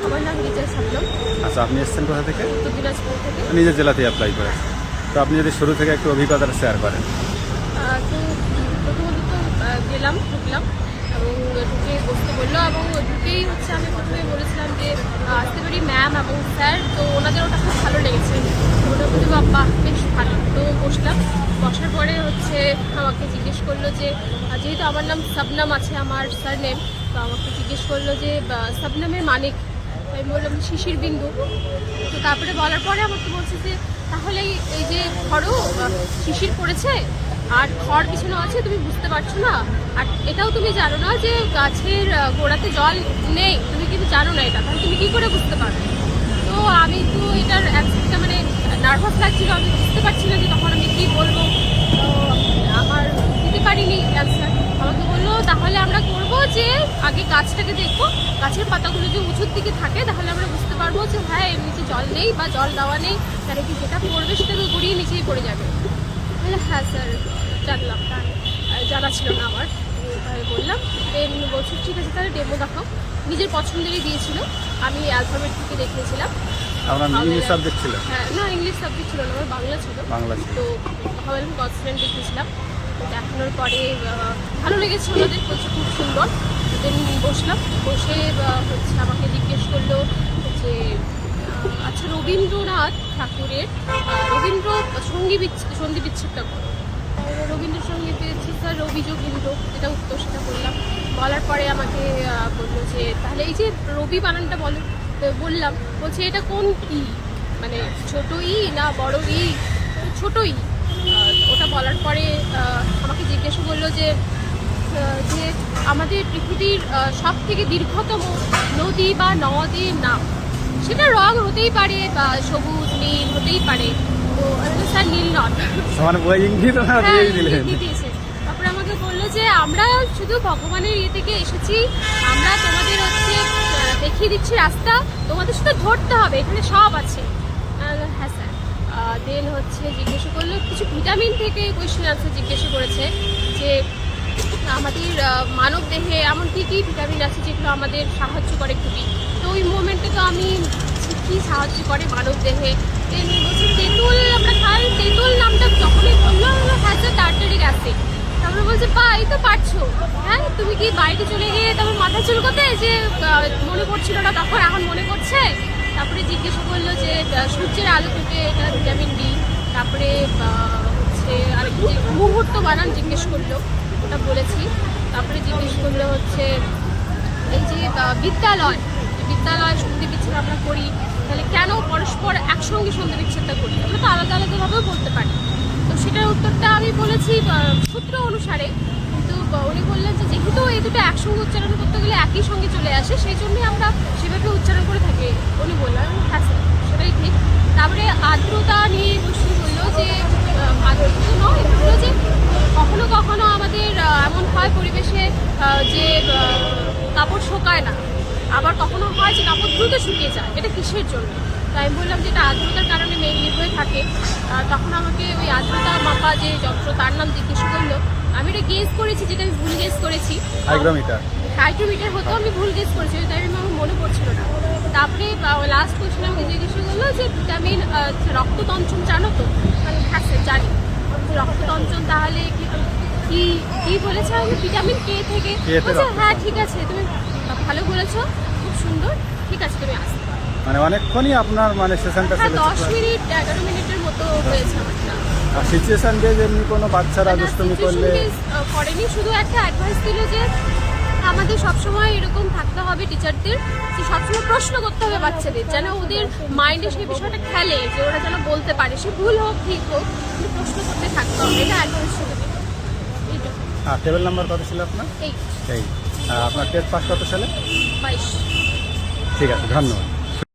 আমার নাম রিজা সাবনম। আচ্ছা, আপনি এসেছেন কোথা থেকে? উত্তর দিনাজপুর থেকে। নিজের জেলাতেই অ্যাপ্লাই করেছেন। তো আপনি যদি শুরু থেকে একটু অভিজ্ঞতাটা শেয়ার করেন। তো প্রথমত তো ঢুকলাম এবং ঢুকে বসতে বললো এবং ঢুকেই হচ্ছে আমি প্রথমে বলেছিলাম যে আসতে পারি ম্যাম এবং স্যার। তো ওনাদের ওটা খুব ভালো লেগেছে, ওটা বলতে বাবা বেশ ভালো। তো বসার পরে হচ্ছে আমাকে জিজ্ঞেস করলো যে যেহেতু আমার নাম শবনম আছে আমার স্যার নেম, তো আমাকে জিজ্ঞেস করলো যে শবনমের মানে কি? আমি বললাম শিশির বিন্দু। তো তারপরে বলার পরে আমাকে বলছে যে তাহলে এই যে ধরো শিশির পড়েছে আর খড় পিছনে আছে, তুমি বুঝতে পারছো না, আর এটাও তুমি জানো না যে গাছের গোড়াতে জল নেই, তুমি কিন্তু জানো না এটা, তাহলে তুমি কী করে বুঝতে পারবে? তো আমি তো এটার একটা মানে নার্ভাস লাগছিল, আমি বুঝতে পারছি না যে তখন আমি কী বলবো। তো আমার দিতে পারিনি অ্যান্সার। আমাকে বললো তাহলে আমরা করবো যে আগে গাছটাকে দেখবো, গাছের পাতাগুলো যে উঁচুর দিকে থাকে তাহলে আমরা বুঝতে পারবো যে হ্যাঁ এর নিচে জল নেই বা জল দেওয়া নেই, তাহলে কি যেটা পড়বে সেটা তো গড়িয়ে নিচেই পড়ে যাবে। হ্যাঁ স্যার জানলাম, জানা ছিল না আমার। তাই বললাম, দেন বলছি ঠিক আছে তাহলে ডেমো দেখাও। নিজের পছন্দেরই দিয়েছিল, আমি অ্যালফাবেট থেকে দেখিয়েছিলাম। আপনার ইংলিশ সাবজেক্ট ছিল? হ্যাঁ না, ইংলিশ সাবজেক্ট ছিল না, আমার বাংলা ছিল। তো হাওয়াল কনসিডেন্ট দেখিয়েছিলাম। তো দেখানোর পরে ভালো লেগেছে ওনাদের, বলছে খুব সুন্দর। দেন বসলাম, বসে হচ্ছে আমাকে জিজ্ঞেস করলো যে আচ্ছা রবীন্দ্রনাথ ঠাকুরের রবীন্দ্র সন্ধি বিচ্ছেদটা করো। রবীন্দ্রসঙ্গীত পেয়েছি স্যার রবি যোগীন্দ্র, যেটা উত্তর সেটা বললাম। বলার পরে আমাকে বললো যে তাহলে এই যে রবি বানানটা বলো। তো বললাম, বলছে এটা কোন ই, মানে ছোটো ই না বড় ই? ছোটো ই। ওটা বলার পরে আমাকে জিজ্ঞাসা করলো যে যে আমাদের পৃথিবীর সব থেকে দীর্ঘতম নদী বা নদীর নাম, সেটা রং হতেই পারে বা সবুজ নীল হতেই পারে। তো স্যার নীল নদ। দিয়েছে। তারপরে আমাকে বললো যে আমরা শুধু ভগবানের ইয়ে থেকে এসেছি, আমরা তোমাদের হচ্ছে দেখিয়ে দিচ্ছি রাস্তা, তোমাদের শুধু ধরতে হবে, এখানে সব আছে। হ্যাঁ স্যার। দেন হচ্ছে জিজ্ঞাসা করলো কিছু ভিটামিন থেকে কোয়েশ্চেন আনসার জিজ্ঞাসা করেছে যে আমাদের মানব দেহে এমন কী কী ভিটামিন আছে যেগুলো আমাদের সাহায্য করে খুবই। তো ওই মোমেন্টে তো আমি কী সাহায্য করে মানব দেহে, বলছি তেঁতুল আমরা খাই। তেঁতুল নামটা যখনই বললো হ্যাঁ স্যার টার্টারিক অ্যাসিড। তারপরে বলছে বা এই তো পারছো, হ্যাঁ তুমি কি বাইরে চলে গিয়ে তারপর মাথা চুলকোতে যে মনে পড়ছিল না তখন, এখন মনে করছে। তারপরে জিজ্ঞাসা করলো যে সূর্যের আলো থেকে এটা ভিটামিন ডি। তারপরে হচ্ছে আরেকটু যে মুহূর্ত বানান জিজ্ঞেস করলো, ওটা বলেছি। তারপরে জিজ্ঞেস করলো হচ্ছে এই যে বিদ্যালয় সন্ধি বিচ্ছেদ আমরা করি, তাহলে কেন পরস্পর একসঙ্গে সন্ধি বিচ্ছেদটা করি? আমরা তো আলাদা আলাদাভাবেও বলতে পারি। তো সেটার উত্তরটা আমি বলেছি সূত্র অনুসারে, কিন্তু উনি বললেন যে যেহেতু এই দুটো একসঙ্গে উচ্চারণ করতে গেলে একই সঙ্গে চলে আসে, সেই জন্যই আমরা সেভাবে উচ্চারণ করে থাকি। উনি বললেন হ্যাঁ স্যার সেটাই ঠিক। তারপরে আর্দ্রতা নিয়ে প্রশ্ন বললো যে আর্দ্রতা নয়, বললো যে কখনো কখনো আমাদের এমন হয় পরিবেশে যে কাপড় শোকায় না, আবার কখনো হয় যে কাপড় দ্রুত শুকিয়ে যায়, এটা কিসের জন্য? তাই আমি বললাম যে এটা আর্দ্রতার কারণে মেনলি হয়ে থাকে। তখন আমাকে ওই আর্দ্রতা মাপা যে যন্ত্র তার নাম জিজ্ঞেস করলো। আমি এটা গেস করেছি, যেটা আমি ভুল গেস করেছি। হাইগ্রোমিটার হতো, আমি ভুল গেস করেছি, তাই আমার মনে পড়ছিল না। তারপরে লাস্ট কোয়েশ্চেন আমাকে জিজ্ঞেস করলো যে ভিটামিন রক্ততঞ্চন জানো তো? হ্যাঁ স্যার জানি। রক্ততঞ্চন তাহলে কি কি বলেছে? আমি ভিটামিন কে থেকে। বলছে হ্যাঁ ঠিক আছে, তুমি ভালো বলেছো, খুব সুন্দর, ঠিক আছে তুমি আসতে পারো। মানে অনেকক্ষণই আপনার মানে সেশনটা হ্যাঁ 10 মিনিট 11 মিনিটের মতো হয়েছে আমারটা। আর সিচুয়েশন যে যেমনি কোনো বাচ্চারা দুষ্টুমি করলে করেনি, শুধু একটা অ্যাডভাইস দিল যে আমাদের সবসময় এরকম থাকতে হবে টিচারদের, যে সবসময় প্রশ্ন করতে হবে বাচ্চাদের, যেন ওদের মাইন্ডে সেই বিষয়টা খেলে, যে ওরা যেন বলতে পারে, সে ভুল হোক ঠিক হোক, কিন্তু প্রশ্ন করতে থাকতে হবে। এটা অ্যাডভাইস শুধু দিল। টেবিল নাম্বার কত ছিল আপনার? 8। আপনার টেস্ট পাস কত সালে? 22। ঠিক আছে, ধন্যবাদ।